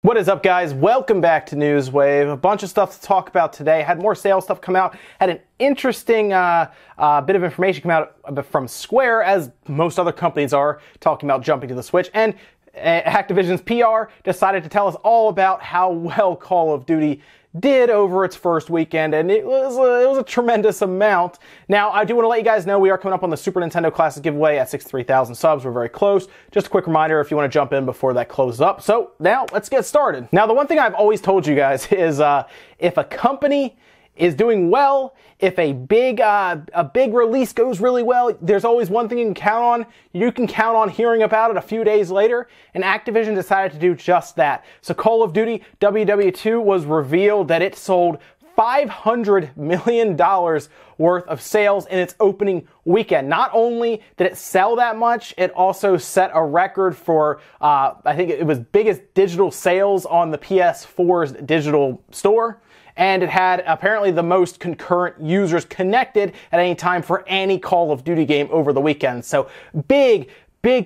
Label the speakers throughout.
Speaker 1: What is up, guys? Welcome back to Newswave. A bunch of stuff to talk about today. Had more sales stuff come out. Had an interesting bit of information come out from Square, as most other companies are, talking about jumping to the Switch. And Activision's PR decided to tell us all about how well Call of Duty did over its first weekend, and it was a tremendous amount. Now, I do want to let you guys know we are coming up on the Super Nintendo Classic giveaway at 63,000 subs. We're very close. Just a quick reminder if you want to jump in before that closes up. So now let's get started. Now, the one thing I've always told you guys is if a company is doing well, if a big release goes really well, there's always one thing you can count on. You can count on hearing about it a few days later, and Activision decided to do just that. So Call of Duty WW2 was revealed that it sold $500 million worth of sales in its opening weekend. Not only did it sell that much, it also set a record for, I think it was biggest digital sales on the PS4's digital store. And it had apparently the most concurrent users connected at any time for any Call of Duty game over the weekend. So big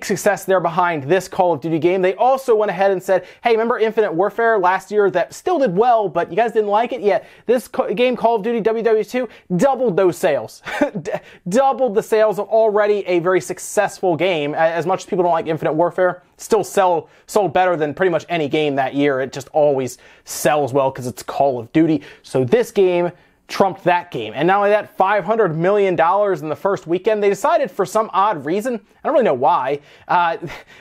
Speaker 1: success there behind this Call of Duty game. They also went ahead and said, hey, remember Infinite Warfare last year that still did well, but you guys didn't like it? Yeah, this game, Call of Duty WW2, doubled those sales. Doubled the sales of already a very successful game. As much as people don't like Infinite Warfare, still sold better than pretty much any game that year. It just always sells well because it's Call of Duty. So this game trumped that game. And not only that, $500 million in the first weekend. They decided for some odd reason, I don't really know why,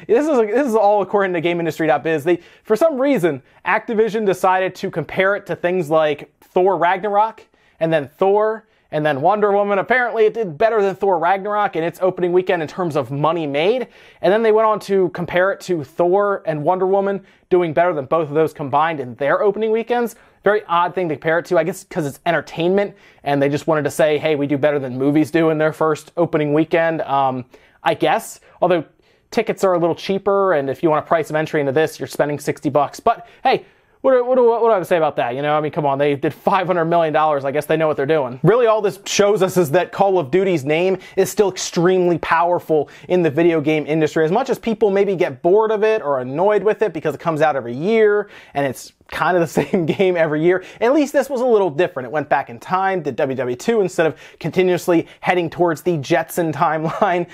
Speaker 1: this is all according to GameIndustry.biz, for some reason, Activision decided to compare it to things like Thor Ragnarok, and then Thor, and then Wonder Woman. Apparently it did better than Thor Ragnarok in its opening weekend in terms of money made. And then they went on to compare it to Thor and Wonder Woman doing better than both of those combined in their opening weekends. Very odd thing to compare it to, I guess because it's entertainment, and they just wanted to say, hey, we do better than movies do in their first opening weekend, I guess. Although tickets are a little cheaper, and if you want a price of entry into this, you're spending $60. But hey, what do I have to say about that? You know, I mean, come on, they did $500 million. I guess they know what they're doing. Really, all this shows us is that Call of Duty's name is still extremely powerful in the video game industry. As much as people maybe get bored of it or annoyed with it because it comes out every year and it's kind of the same game every year, at least this was a little different. It went back in time, did WW2 instead of continuously heading towards the Jetson timeline.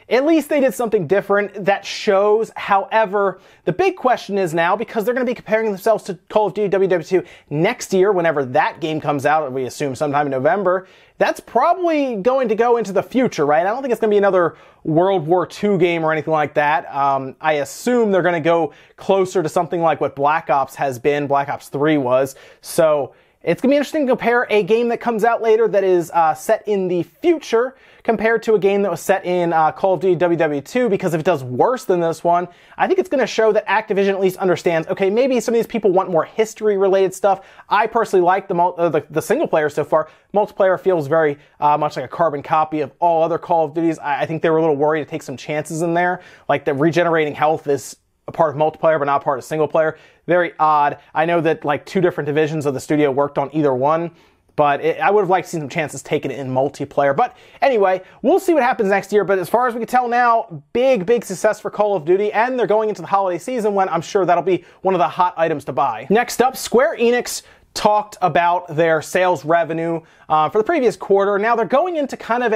Speaker 1: At least they did something different that shows. However, the big question is now, because they're going to be comparing themselves to Call of Duty WW2 next year, whenever that game comes out, we assume sometime in November, that's probably going to go into the future, right? I don't think it's going to be another World War II game or anything like that. I assume they're going to go closer to something like what Black Ops has been, Black Ops 3 was. So it's going to be interesting to compare a game that comes out later that is set in the future compared to a game that was set in Call of Duty WW2, because if it does worse than this one, I think it's going to show that Activision at least understands, okay, maybe some of these people want more history-related stuff. I personally like the single player so far. Multiplayer feels very much like a carbon copy of all other Call of Duties. I think they were a little worried to take some chances in there, like the regenerating health is a part of multiplayer but not a part of single player. Very odd. I know that like two different divisions of the studio worked on either one, but I would have liked to see some chances taken in multiplayer. But anyway, we'll see what happens next year. But as far as we can tell now, big success for Call of Duty, and they're going into the holiday season when I'm sure that'll be one of the hot items to buy. Next up, Square Enix talked about their sales revenue for the previous quarter. Now they're going into kind of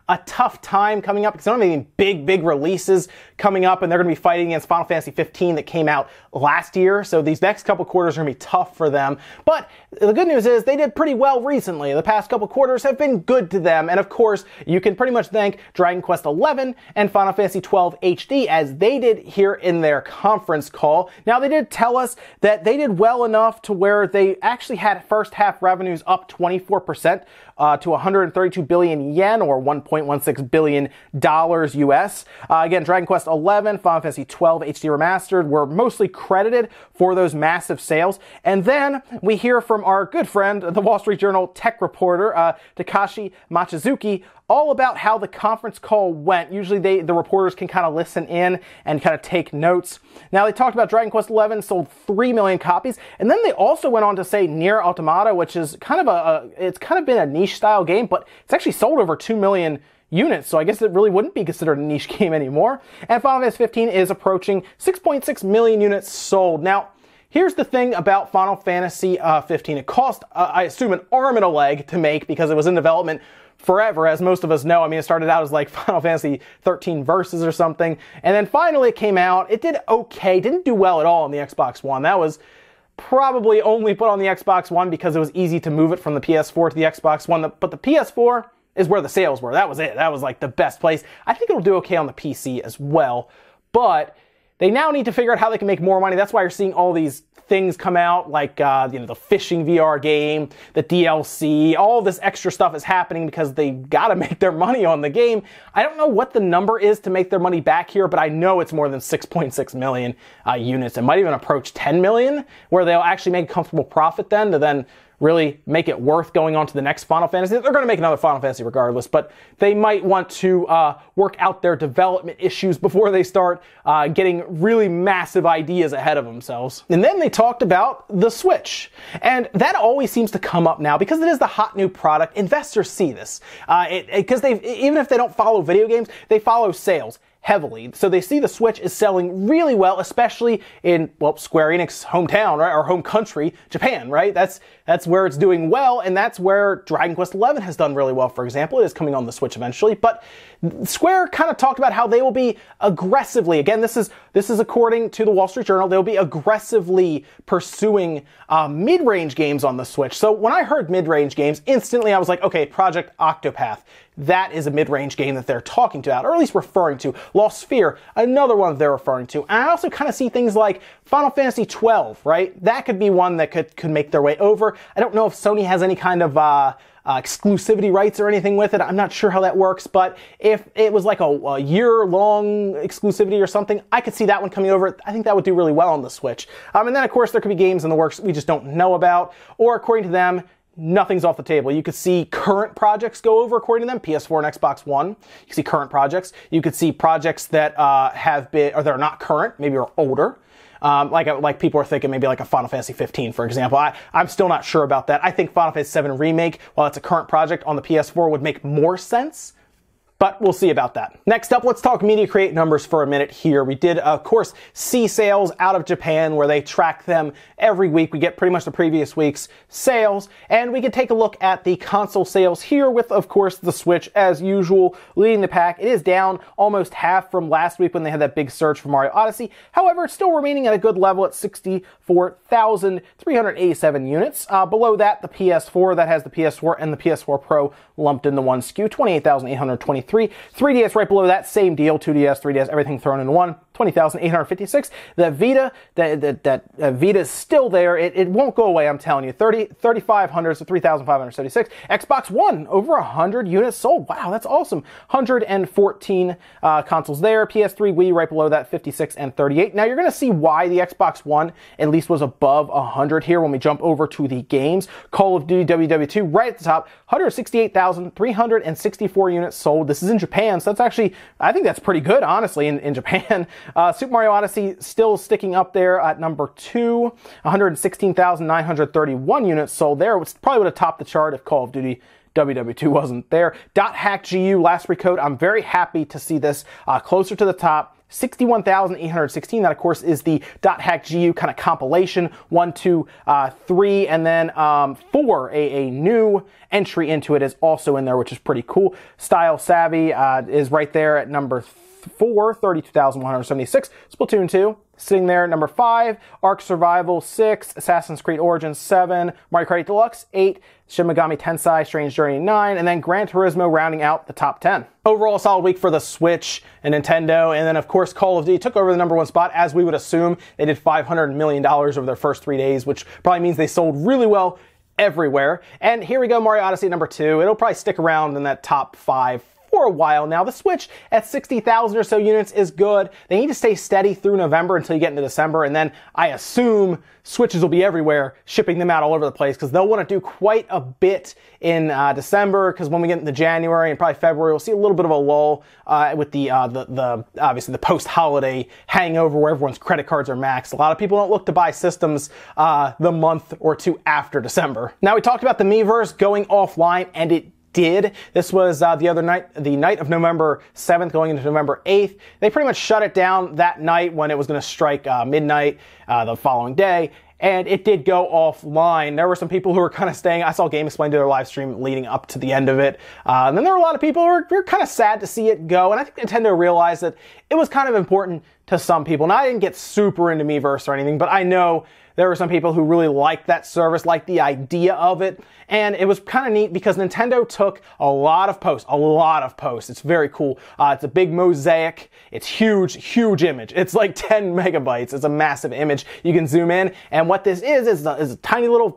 Speaker 1: a tough time coming up because they don't have any big releases coming up, and they're going to be fighting against Final Fantasy 15 that came out last year. So these next couple quarters are going to be tough for them. But the good news is they did pretty well recently. The past couple quarters have been good to them. And of course, you can pretty much thank Dragon Quest XI and Final Fantasy 12 HD as they did here in their conference call. Now, they did tell us that they did well enough to where they actually had first half revenues up 24% to 132 billion yen, or $1.16 billion US. Again, Dragon Quest XI, Final Fantasy 12 HD Remastered were mostly credited for those massive sales. And then we hear from our good friend, the Wall Street Journal tech reporter, Takashi Machizuki, all about how the conference call went. Usually the reporters can kind of listen in and kind of take notes. Now, they talked about Dragon Quest XI sold 3 million copies, and then they also went on to say Nier Automata, which is kind of it's kind of been a niche style game, but it's actually sold over 2 million units, so I guess it really wouldn't be considered a niche game anymore. And Final Fantasy 15 is approaching 6.6 million units sold. Now, here's the thing about Final Fantasy 15. It cost, I assume, an arm and a leg to make because it was in development forever, as most of us know. I mean, it started out as like Final Fantasy 13 Versus or something, and then finally it came out. It did okay, didn't do well at all on the Xbox One. That was probably only put on the Xbox One because it was easy to move it from the PS4 to the Xbox One. But the PS4 is where the sales were. That was it. That was like the best place. I think it'll do okay on the PC as well, but they now need to figure out how they can make more money. That's why you're seeing all these things come out, like the fishing VR game, the DLC, all this extra stuff is happening because they gotta make their money on the game. I don't know what the number is to make their money back here, but I know it's more than 6.6 million units. It might even approach 10 million, where they'll actually make a comfortable profit then to then really make it worth going on to the next Final Fantasy. They're going to make another Final Fantasy regardless, but they might want to work out their development issues before they start getting really massive ideas ahead of themselves. And then they talked about the Switch. And that always seems to come up now because it is the hot new product. Investors see this. Because even if they don't follow video games, they follow sales heavily. So they see the Switch is selling really well, especially in, well, Square Enix hometown, right, or home country, Japan, right? That's where it's doing well, and that's where Dragon Quest XI has done really well, for example. It is coming on the Switch eventually, but Square kind of talked about how they will be aggressively, again, this is according to the Wall Street Journal, they'll be aggressively pursuing mid-range games on the Switch. So when I heard mid-range games, instantly I was like, okay, Project Octopath. That is a mid-range game that they're talking about, or at least referring to. Lost Sphere, another one that they're referring to. And I also kind of see things like Final Fantasy 12, right? That could be one that could make their way over. I don't know if Sony has any kind of exclusivity rights or anything with it. I'm not sure how that works, but if it was like a year-long exclusivity or something, I could see that one coming over. I think that would do really well on the Switch. And then, of course, there could be games in the works we just don't know about, or according to them, nothing's off the table. You could see current projects go over, according to them, PS4 and Xbox One. You could see current projects. You could see projects that have been, or they're not current, maybe are older. Like people are thinking maybe like a Final Fantasy 15, for example. I'm still not sure about that. I think Final Fantasy 7 Remake, while it's a current project on the PS4, would make more sense. But we'll see about that. Next up, let's talk Media Create numbers for a minute here. We did, of course, see sales out of Japan where they track them every week. We get pretty much the previous week's sales. And we can take a look at the console sales here with, of course, the Switch as usual leading the pack. It is down almost half from last week when they had that big surge for Mario Odyssey. However, it's still remaining at a good level at 64,387 units. Below that, the PS4, that has the PS4 and the PS4 Pro lumped into one SKU, 28,823. 3DS right below that, same deal, 2DS, 3DS, everything thrown into one, 20,856. The Vita, that Vita is still there. It won't go away, I'm telling you. 3,500, so 3,576. Xbox One, over 100 units sold. Wow, that's awesome. 114 consoles there. PS3, Wii right below that, 56 and 38. Now you're going to see why the Xbox One at least was above 100 here when we jump over to the games. Call of Duty WW2 right at the top, 168,364 units sold. This is in Japan, so that's actually, I think that's pretty good, honestly, in Japan. Super Mario Odyssey still sticking up there at number 2, 116,931 units sold there, which probably would have topped the chart if Call of Duty WW2 wasn't there. .hack GU, last recode, I'm very happy to see this closer to the top. 61,816, that of course is the .hack GU kind of compilation, 1, 2, 3, and then 4, a new entry into it is also in there, which is pretty cool. Style Savvy is right there at number 4, 32,176. Splatoon 2, sitting there at number 5. Ark Survival 6. Assassin's Creed Origins 7. Mario Kart 8 Deluxe 8. Shin Megami Tensei Strange Journey 9. And then Gran Turismo rounding out the top 10. Overall, a solid week for the Switch and Nintendo. And then, of course, Call of Duty took over the number 1 spot, as we would assume. They did $500 million over their first 3 days, which probably means they sold really well everywhere. And here we go, Mario Odyssey number 2. It'll probably stick around in that top 5 for a while now. The Switch at 60,000 or so units is good. They need to stay steady through November until you get into December, and then I assume Switches will be everywhere, shipping them out all over the place, because they'll want to do quite a bit in December, because when we get into January and probably February, we'll see a little bit of a lull with the obviously the post-holiday hangover where everyone's credit cards are maxed. A lot of people don't look to buy systems the month or two after December. Now, we talked about the Miiverse going offline, and it did. This was the other night, the night of November 7th going into November 8th. They pretty much shut it down that night when it was going to strike midnight the following day. And it did go offline. There were some people who were kind of staying. I saw Game Explain do their live stream leading up to the end of it. And then there were a lot of people who were kind of sad to see it go. And I think Nintendo realized that it was kind of important to some people. Now, I didn't get super into Miiverse or anything, but I know there were some people who really liked that service, liked the idea of it. And it was kind of neat because Nintendo took a lot of posts. It's very cool. It's a big mosaic. It's huge image. It's like 10 megabytes. It's a massive image. You can zoom in. And what this is a tiny little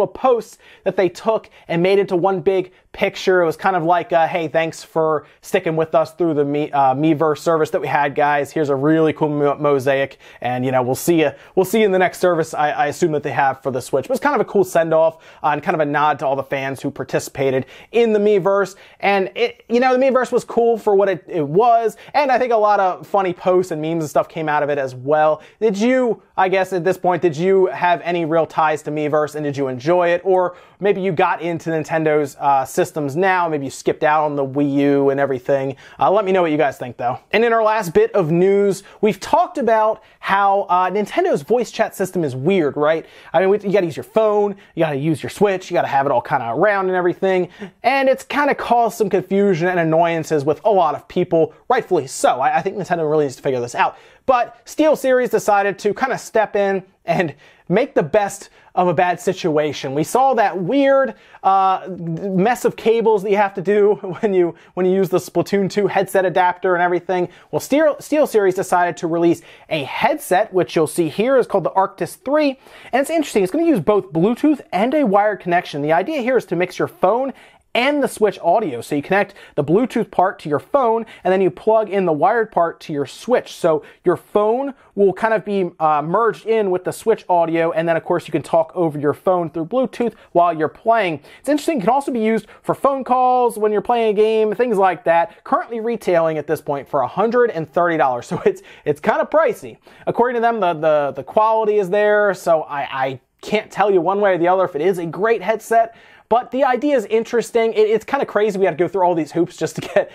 Speaker 1: posts that they took and made into one big picture. It was kind of like, hey, thanks for sticking with us through the Miiverse service that we had, guys. Here's a really cool mosaic. And, you know, we'll see you in the next service. I assume that they have for the Switch. But it's kind of a cool send-off and kind of a nod to all the fans who participated in the Miiverse. And the Miiverse was cool for what it was. And I think a lot of funny posts and memes and stuff came out of it as well. Did you, I guess at this point, did you have any real ties to Miiverse and did you enjoy it? Or maybe you got into Nintendo's systems now. Maybe you skipped out on the Wii U and everything. Let me know what you guys think, though. And in our last bit of news, we've talked about how Nintendo's voice chat system is weird, right? I mean, you gotta use your phone, you gotta use your Switch, you gotta have it all kind of around and everything. And it's kind of caused some confusion and annoyances with a lot of people, rightfully so. I think Nintendo really needs to figure this out. But SteelSeries decided to kind of step in and make the best of a bad situation. We saw that weird mess of cables that you have to do when you use the Splatoon 2 headset adapter and everything. Well, SteelSeries decided to release a headset, which you'll see here is called the Arctis 3. And it's interesting. It's going to use both Bluetooth and a wired connection. The idea here is to mix your phone and the Switch audio. So you connect the Bluetooth part to your phone, and then you plug in the wired part to your Switch. So your phone will kind of be merged in with the Switch audio, and then of course you can talk over your phone through Bluetooth while you're playing. It's interesting, it can also be used for phone calls when you're playing a game, things like that. Currently retailing at this point for $130, so it's kind of pricey. According to them, the quality is there, so I can't tell you one way or the other if it is a great headset. But the idea is interesting. It's kind of crazy we had to go through all these hoops just to get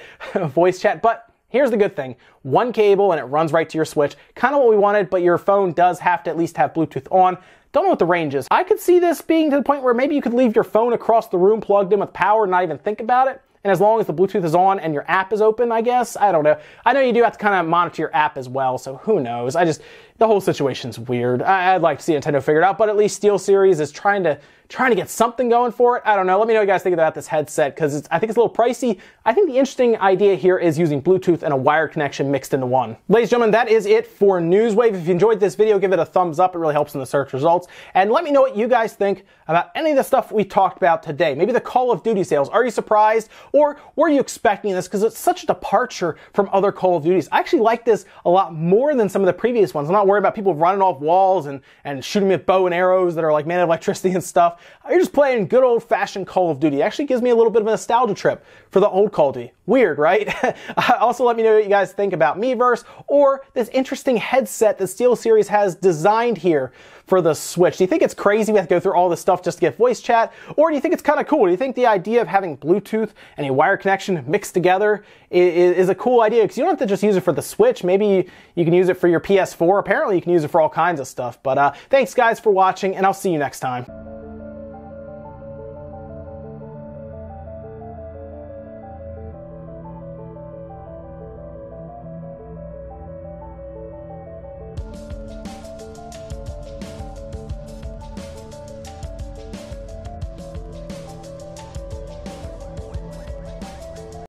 Speaker 1: voice chat. But here's the good thing. One cable and it runs right to your Switch. Kind of what we wanted, but your phone does have to at least have Bluetooth on. Don't know what the range is. I could see this being to the point where maybe you could leave your phone across the room plugged in with power and not even think about it. And as long as the Bluetooth is on and your app is open, I guess. I don't know. I know you do have to kind of monitor your app as well, so who knows. The whole situation's weird. I'd like to see Nintendo figure it out, but at least SteelSeries is trying to get something going for it. I don't know. Let me know what you guys think about this headset, because I think it's a little pricey. I think the interesting idea here is using Bluetooth and a wired connection mixed into one. Ladies and gentlemen, that is it for Newswave. If you enjoyed this video, give it a thumbs up. It really helps in the search results. And let me know what you guys think about any of the stuff we talked about today. Maybe the Call of Duty sales. Are you surprised? Or were you expecting this? Because it's such a departure from other Call of Duties. I actually like this a lot more than some of the previous ones. I'm not worried about people running off walls and shooting with bow and arrows that are like made of electricity and stuff. You're just playing good old-fashioned Call of Duty. It actually gives me a little bit of a nostalgia trip for the old Call of Duty. Weird, right? Also, let me know what you guys think about Miiverse or this interesting headset that SteelSeries has designed here for the Switch. Do you think it's crazy we have to go through all this stuff just to get voice chat? Or do you think it's kind of cool? Do you think the idea of having Bluetooth and a wired connection mixed together is a cool idea? Because you don't have to just use it for the Switch. Maybe you can use it for your PS4. Apparently, you can use it for all kinds of stuff. But thanks, guys, for watching, and I'll see you next time.